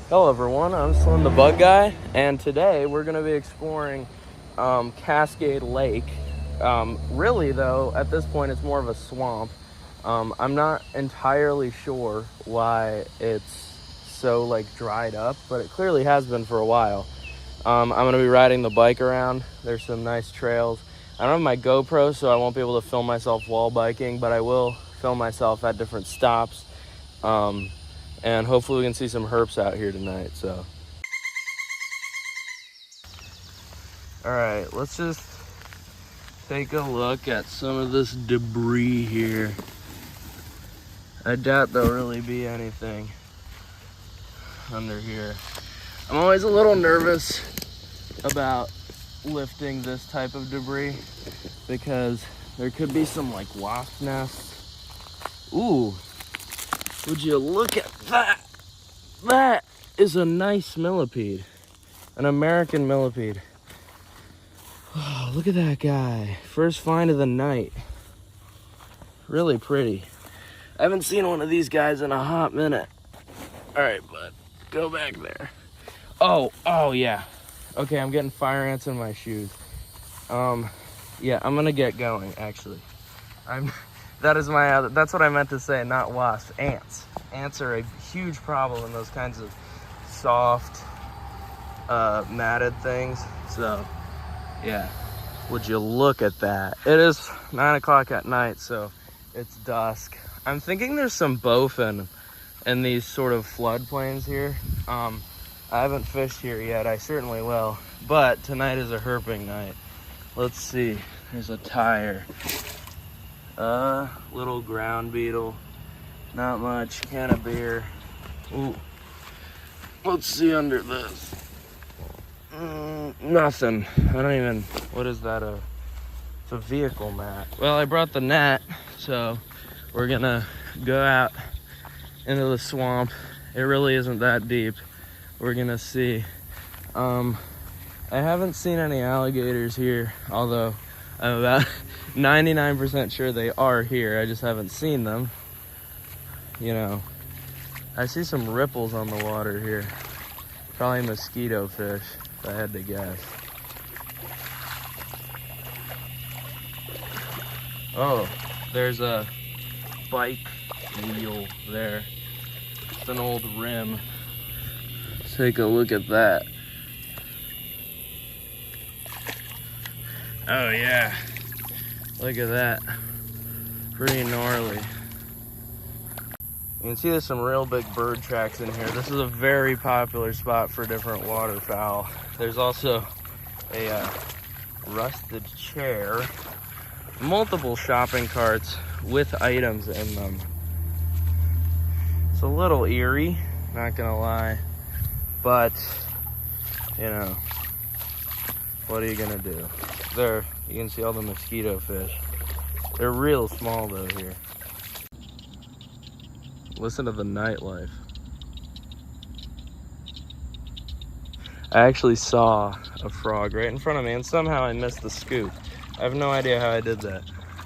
Hello everyone, I'm Slim the Bug Guy, and today we're going to be exploring Cascade Lake. Really though, at this point it's more of a swamp. I'm not entirely sure why it's so dried up, but it clearly has been for a while. I'm going to be riding the bike around. There's some nice trails. I don't have my GoPro, so I won't be able to film myself while biking, but I will film myself at different stops. And hopefully we can see some herps out here tonight, so. All right, let's just take a look at some of this debris here. I doubt there'll really be anything under here. I'm always a little nervous about lifting this type of debris because there could be some wasp nests. Ooh. Would you look at that? That is a nice millipede, an American millipede. Oh, look at that guy. First find of the night. Really pretty. I haven't seen one of these guys in a hot minute. All right, bud, go back there. Oh yeah. Okay, I'm getting fire ants in my shoes. Yeah, I'm gonna get going, actually. That's what I meant to say, not wasps, ants. Ants are a huge problem in those kinds of soft, matted things. So, yeah, would you look at that? It is 9 o'clock at night, so it's dusk. I'm thinking there's some bowfin in these sort of floodplains here. I haven't fished here yet, I certainly will, but tonight is a herping night. Let's see, there's a tire. Little ground beetle, not much, can of beer. Ooh, let's see under this. Nothing. I don't even, what is that? It's a vehicle mat. Well, I brought the net, so we're gonna go out into the swamp. It really isn't that deep. We're gonna see. I haven't seen any alligators here, although I'm about 99% sure they are here. I just haven't seen them. You know, I see some ripples on the water here. Probably mosquito fish, if I had to guess. Oh, there's a bike wheel there. It's an old rim. Let's take a look at that. Oh yeah, look at that, pretty gnarly. You can see there's some real big bird tracks in here. This is a very popular spot for different waterfowl. There's also a rusted chair, multiple shopping carts with items in them. It's a little eerie, not gonna lie, but you know, what are you gonna do? There, you can see all the mosquito fish. They're real small though here. Listen to the nightlife. I actually saw a frog right in front of me and somehow I missed the scoop. I have no idea how I did that.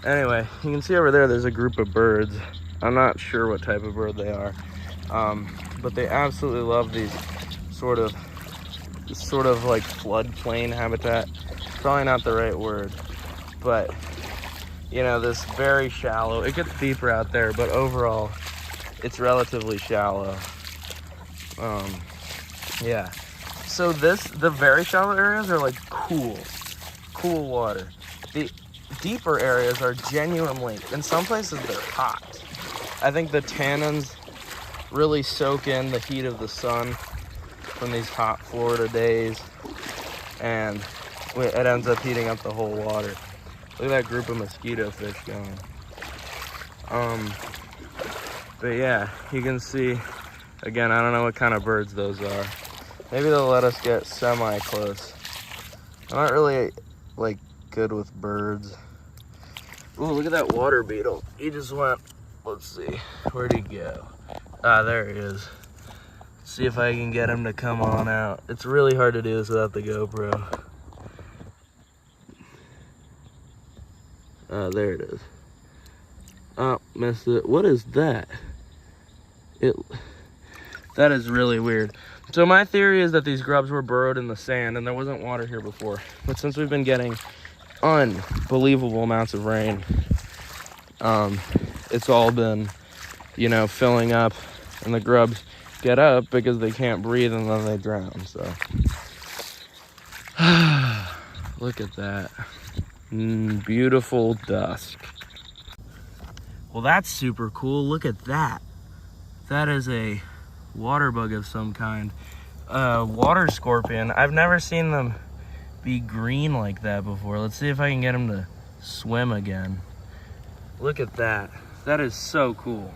Anyway, you can see over there's a group of birds. I'm not sure what type of bird they are, but they absolutely love these sort of floodplain habitat. Probably not the right word, but you know, this very shallow, it gets deeper out there, but overall it's relatively shallow. Yeah, so the very shallow areas are cool water. The deeper areas are genuinely, in some places they're hot. I think the tannins really soak in the heat of the sun from these hot Florida days, and it ends up heating up the whole water. Look at that group of mosquito fish going. But yeah, you can see, again, I don't know what kind of birds those are. Maybe they'll let us get semi-close. I'm not really, good with birds. Ooh, look at that water beetle. He just went, let's see, where'd he go? Ah, there he is. Let's see if I can get him to come on out. It's really hard to do this without the GoPro. There it is. Oh, missed it. What is that? That is really weird. So my theory is that these grubs were burrowed in the sand and there wasn't water here before. But since we've been getting unbelievable amounts of rain, it's all been, you know, filling up, and the grubs get up because they can't breathe and then they drown. So look at that. Beautiful dusk. Well, that's super cool. Look at that. That is a water bug of some kind. Water scorpion. I've never seen them be green like that before. Let's see if I can get them to swim again. Look at that. That is so cool.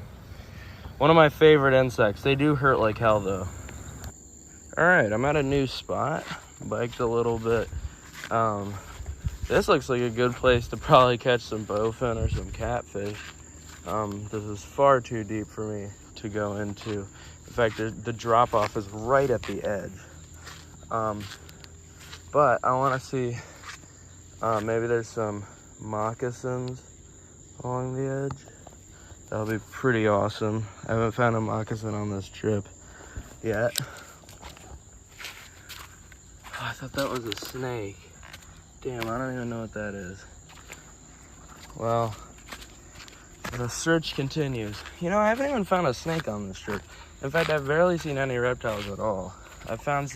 One of my favorite insects. They do hurt like hell though. All right, I'm at a new spot. Biked a little bit. This looks like a good place to probably catch some bowfin or some catfish. This is far too deep for me to go into. In fact, the drop off is right at the edge. But I want to see, maybe there's some moccasins along the edge. That'll be pretty awesome. I haven't found a moccasin on this trip yet. Oh, I thought that was a snake. Damn, I don't even know what that is. Well, the search continues. You know, I haven't even found a snake on this trip. In fact, I've barely seen any reptiles at all. I found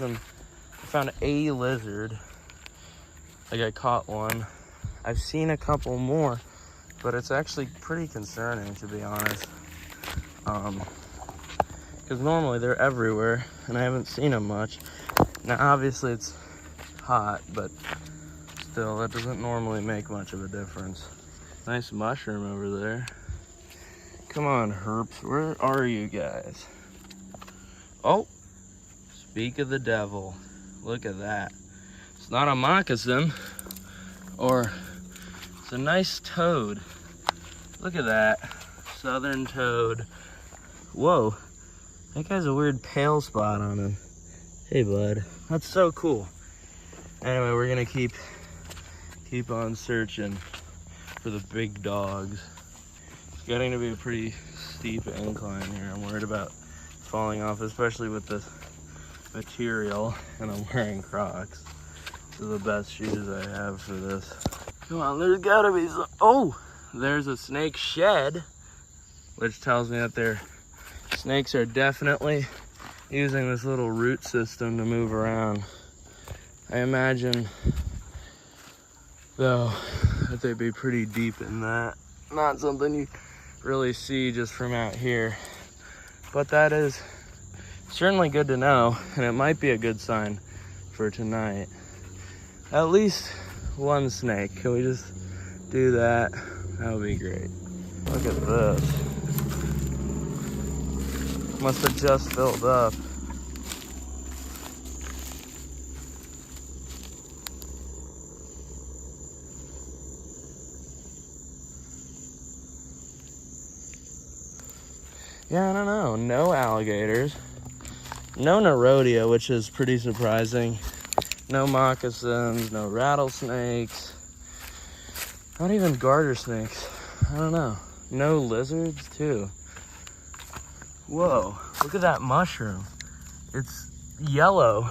a lizard. Like I caught one. I've seen a couple more, but it's actually pretty concerning, to be honest. Because normally they're everywhere, and I haven't seen them much. Now, obviously it's hot, but still, that doesn't normally make much of a difference. Nice mushroom over there. Come on, herps, where are you guys? Oh, speak of the devil. Look at that. It's not a moccasin, or it's a nice toad. Look at that, southern toad. Whoa, that guy's a weird pale spot on him. Hey, bud, that's so cool. Anyway, we're gonna keep on searching for the big dogs. It's getting to be a pretty steep incline here. I'm worried about falling off, especially with this material, and I'm wearing Crocs. These are the best shoes I have for this. Come on, there's gotta be some, oh, there's a snake shed, which tells me that their snakes are definitely using this little root system to move around. I imagine, though, that they'd be pretty deep in that. Not something you really see just from out here, but that is certainly good to know, and it might be a good sign for tonight. At least one snake. Can we just do that? That would be great. Look at this. Must have just filled up. Yeah, I don't know. No alligators. No Nerodia, which is pretty surprising. No moccasins, no rattlesnakes. Not even garter snakes. I don't know. No lizards, too. Whoa, look at that mushroom. It's yellow.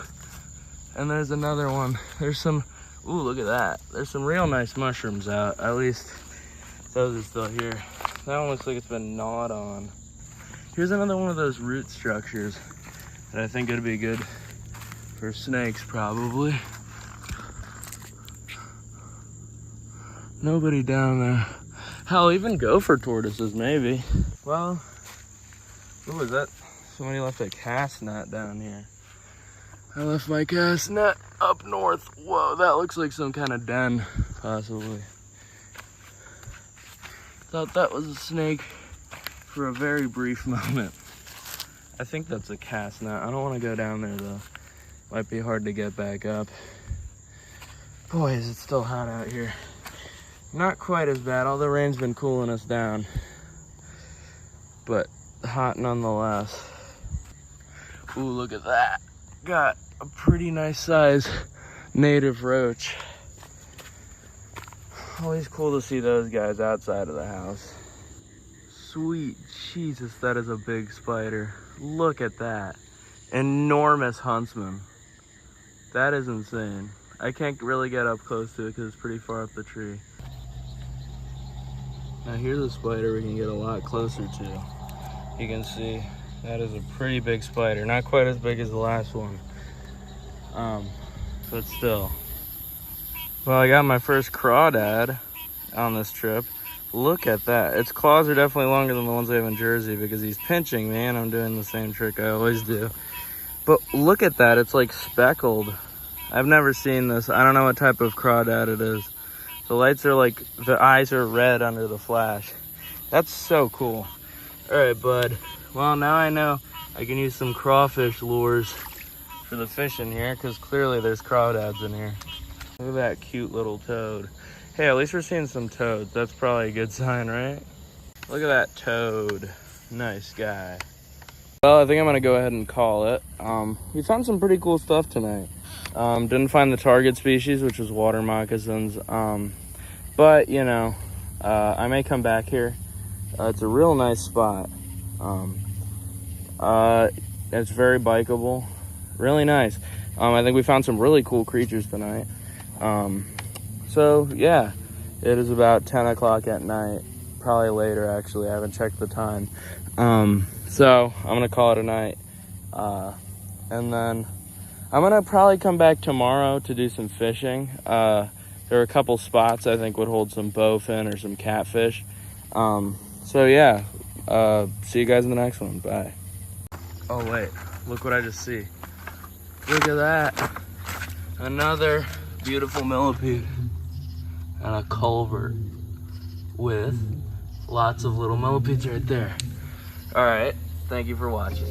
And there's another one. There's some, ooh, look at that. There's some real nice mushrooms out. At least those are still here. That one looks like it's been gnawed on. Here's another one of those root structures that I think would be good for snakes, probably. Nobody down there. Hell, even gopher tortoises, maybe. Well, what was that? Somebody left a cast net down here. I left my cast net up north. Whoa, that looks like some kind of den, possibly. Thought that was a snake for a very brief moment. I think that's a cast net. I don't want to go down there though. Might be hard to get back up. Boy, is it still hot out here. Not quite as bad. All the rain's been cooling us down, but hot nonetheless. Ooh, look at that. Got a pretty nice size native roach. Always cool to see those guys outside of the house. Sweet Jesus, that is a big spider. Look at that. Enormous huntsman. That is insane. I can't really get up close to it because it's pretty far up the tree. Now here's a spider we can get a lot closer to. You can see that is a pretty big spider. Not quite as big as the last one. But still. Well, I got my first crawdad on this trip. Look at that. Its claws are definitely longer than the ones I have in Jersey because he's pinching me and I'm doing the same trick I always do. But look at that, it's like speckled. I've never seen this. I don't know what type of crawdad it is. The lights are like, the eyes are red under the flash. That's so cool. All right, bud. Well, now I know I can use some crawfish lures for the fish in here because clearly there's crawdads in here. Look at that cute little toad. Hey, at least we're seeing some toads. That's probably a good sign, right? Look at that toad. Nice guy. Well, I think I'm gonna go ahead and call it. We found some pretty cool stuff tonight. Didn't find the target species, which was water moccasins. But, you know, I may come back here. It's a real nice spot. It's very bikeable. Really nice. I think we found some really cool creatures tonight. So yeah, it is about 10 o'clock at night, probably later actually, I haven't checked the time. So I'm gonna call it a night. And then I'm gonna probably come back tomorrow to do some fishing. There are a couple spots I think would hold some bowfin or some catfish. So yeah, see you guys in the next one, bye. Oh wait, look what I just see. Look at that, another beautiful millipede. And a culvert with lots of little millipedes right there. All right, thank you for watching.